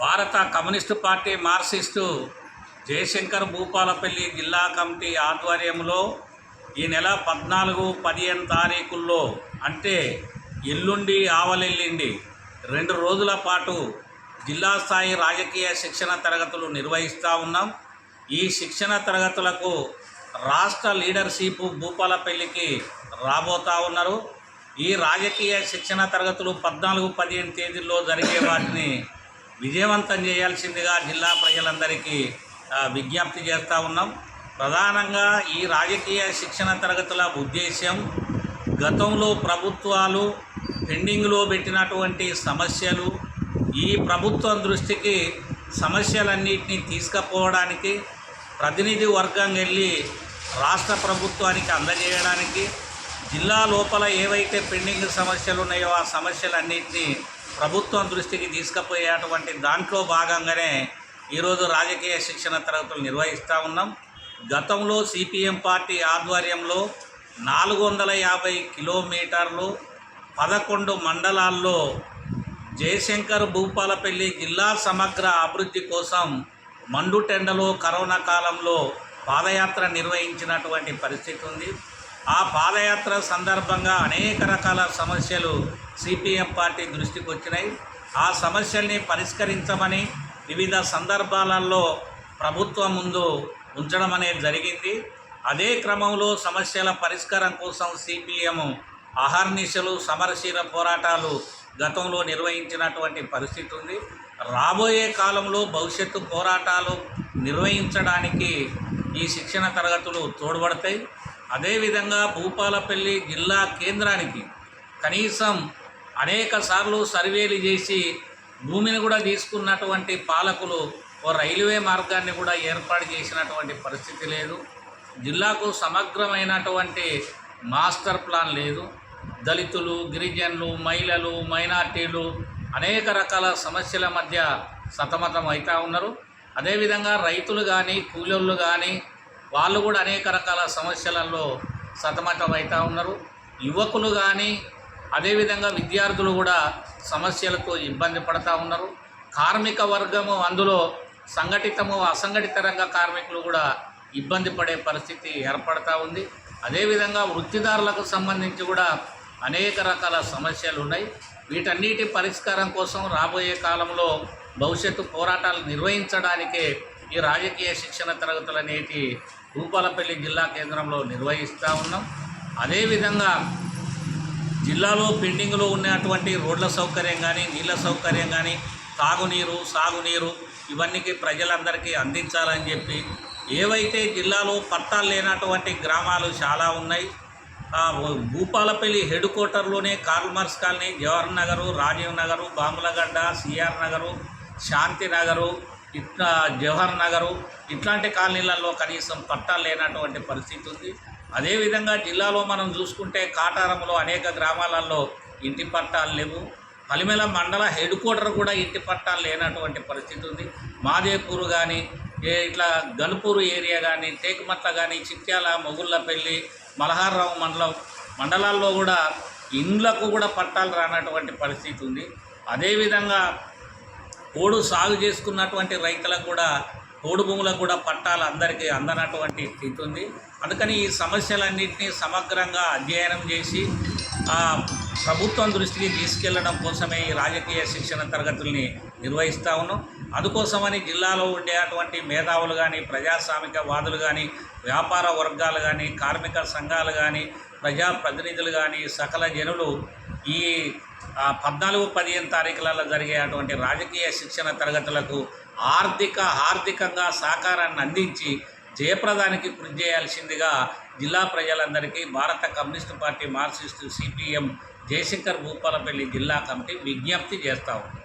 భారత communist party Marxist Jayashankar Bhupalpally జిల్లా committee ఆధ్వర్యంలో ఈ నెల 14, 15 తారీఖుల్లో అంటే ఎల్లుండి ఆవలెల్లిండి 2 రోజుల పాటు జిల్లా స్థాయి రాజకీయ శిక్షణ తరగతులు నిర్వహిస్తూ ఉన్నాం. ఈ శిక్షణ తరగతులకు రాష్ట్ర లీడర్షిప్ భూపాలపల్లికి రాబోతూ ఉన్నారు. ఈ రాజకీయ శిక్షణ తరగతులు 14, 15 తేదీల్లో జరిగే వాటిని విజయవంతం చేయాల్సిందిగా జిల్లా ప్రజలందరికీ విజ్ఞప్తి చేస్తూ ఉన్నాం. ప్రధానంగా ఈ రాజకీయ శిక్షణ తరగతుల ఉద్దేశ్యం గతంలో ప్రభుత్వాలు పెండింగ్లో పెట్టినటువంటి సమస్యలు, ఈ ప్రభుత్వం దృష్టికి సమస్యలన్నింటినీ తీసుకుపోవడానికి ప్రతినిధి వర్గం వెళ్ళి రాష్ట్ర ప్రభుత్వానికి అందజేయడానికి, జిల్లా లోపల ఏవైతే పెండింగ్ సమస్యలు ఉన్నాయో ఆ సమస్యలన్నింటినీ ప్రభుత్వం దృష్టికి తీసుకుపోయేటువంటి దాంట్లో భాగంగానే ఈరోజు రాజకీయ శిక్షణ తరగతులు నిర్వహిస్తూ ఉన్నాం. గతంలో సిపిఎం పార్టీ ఆధ్వర్యంలో 450 కిలోమీటర్లు 11 మండలాల్లో జయశంకర్ భూపాలపల్లి జిల్లా సమగ్ర అభివృద్ధి కోసం మండుటెండలో కరోనా కాలంలో పాదయాత్ర నిర్వహించినటువంటి పరిస్థితి ఉంది. ఆ పాదయాత్ర సందర్భంగా అనేక రకాల సమస్యలు సిపిఎం పార్టీ దృష్టికి వచ్చినాయి. ఆ సమస్యల్ని పరిష్కరించమని వివిధ సందర్భాలలో ప్రభుత్వం ముందు ఉంచడం అనేది జరిగింది. అదే క్రమంలో సమస్యల పరిష్కారం కోసం సిపిఎం అహర్నిశలు సమరశీల పోరాటాలు గతంలో నిర్వహించినటువంటి పరిస్థితి ఉంది. రాబోయే కాలంలో భవిష్యత్తు పోరాటాలు నిర్వహించడానికి ఈ శిక్షణ తరగతులు తోడ్పడతాయి. అదేవిధంగా భూపాలపల్లి జిల్లా కేంద్రానికి కనీసం అనేక సార్లు సర్వేలు చేసి భూమిని కూడా తీసుకున్నటువంటి పాలకులు ఓ రైల్వే మార్గాన్ని కూడా ఏర్పాటు చేసినటువంటి పరిస్థితి లేదు. జిల్లాకు సమగ్రమైనటువంటి మాస్టర్ ప్లాన్ లేదు. దళితులు, గిరిజనులు, మహిళలు, మైనార్టీలు అనేక రకాల సమస్యల మధ్య సతమతం అవుతూ ఉన్నారు. అదేవిధంగా రైతులు కానీ కూలీలు కానీ వాళ్ళు కూడా అనేక రకాల సమస్యలలో సతమతం అవుతూ ఉన్నారు. యువకులు కానీ అదేవిధంగా విద్యార్థులు కూడా సమస్యలతో ఇబ్బంది పడుతూ ఉన్నారు. కార్మిక వర్గము అందులో సంఘటితము అసంఘటిత రంగ కార్మికులు కూడా ఇబ్బంది పడే పరిస్థితి ఏర్పడుతూ ఉంది. అదేవిధంగా వృత్తిదారులకు సంబంధించి కూడా అనేక రకాల సమస్యలు ఉన్నాయి. వీటన్నిటి పరిష్కారం కోసం రాబోయే కాలంలో భవిష్యత్తు పోరాటాలు నిర్వహించడానికే ఈ రాజకీయ శిక్షణ తరగతులు అనేటి భూపాలపల్లి జిల్లా కేంద్రంలో నిర్వహిస్తూ ఉన్నాం. అదేవిధంగా జిల్లాలో పెండింగ్లో ఉన్నటువంటి రోడ్ల సౌకర్యం కానీ, నీళ్ళ సౌకర్యం కానీ, తాగునీరు, సాగునీరు ఇవన్నీ ప్రజలందరికీ అందించాలని చెప్పి ఏవైతే జిల్లాలో పట్టాలు లేనటువంటి గ్రామాలు చాలా ఉన్నాయి. భూపాలపల్లి హెడ్ క్వార్టర్లోనే Karl Marx colony, Jawahar Nagar, Rajiv Nagar, Bamulagadda, CR Nagar, Shanti Nagar, Jawahar Nagar ఇట్లాంటి కాలనీలలో కనీసం పట్టాలు లేనటువంటి పరిస్థితి ఉంది. అదేవిధంగా జిల్లాలో మనం చూసుకుంటే కాటారంలో అనేక గ్రామాలలో ఇంటి పట్టాలు లేవు. పలిమెల మండల హెడ్ క్వార్టర్ కూడా ఇంటి పట్టాలు లేనటువంటి పరిస్థితి ఉంది. మాదేపూరు కానీ, ఇట్లా గన్పూరు ఏరియా కానీ, టేకుమట్ల కానీ, చిట్యాల, మొగుళ్ళపల్లి, మలహార్రావు మండలాల్లో కూడా ఇండ్లకు కూడా పట్టాలు రానటువంటి పరిస్థితి ఉంది. అదేవిధంగా పోడు సాగు చేసుకున్నటువంటి రైతులకు కూడా పోడు భూములకు కూడా పట్టాలు అందరికీ అందనటువంటి స్థితి ఉంది. అందుకని ఈ సమస్యలన్నింటినీ సమగ్రంగా అధ్యయనం చేసి ప్రభుత్వం దృష్టికి తీసుకెళ్లడం కోసమే ఈ రాజకీయ శిక్షణ తరగతుల్ని నిర్వహిస్తూ ఉన్నాం. అందుకోసమని జిల్లాలో ఉండేటువంటి మేధావులు కానీ, ప్రజాస్వామికవాదులు కానీ, వ్యాపార వర్గాలు కానీ, కార్మిక సంఘాలు కానీ, ప్రజాప్రతినిధులు కానీ సకల జనులు ఈ 14, 15 తారీఖులలో జరిగేటువంటి రాజకీయ శిక్షణ తరగతులకు ఆర్థికంగా సహకారాన్ని అందించి జయప్రదానికి కృషి చేయాల్సిందిగా జిల్లా ప్రజలందరికీ భారత communist party Marxist CPM Jayashankar Bhupalpally జిల్లా కమిటీ విజ్ఞప్తి చేస్తూ ఉంది.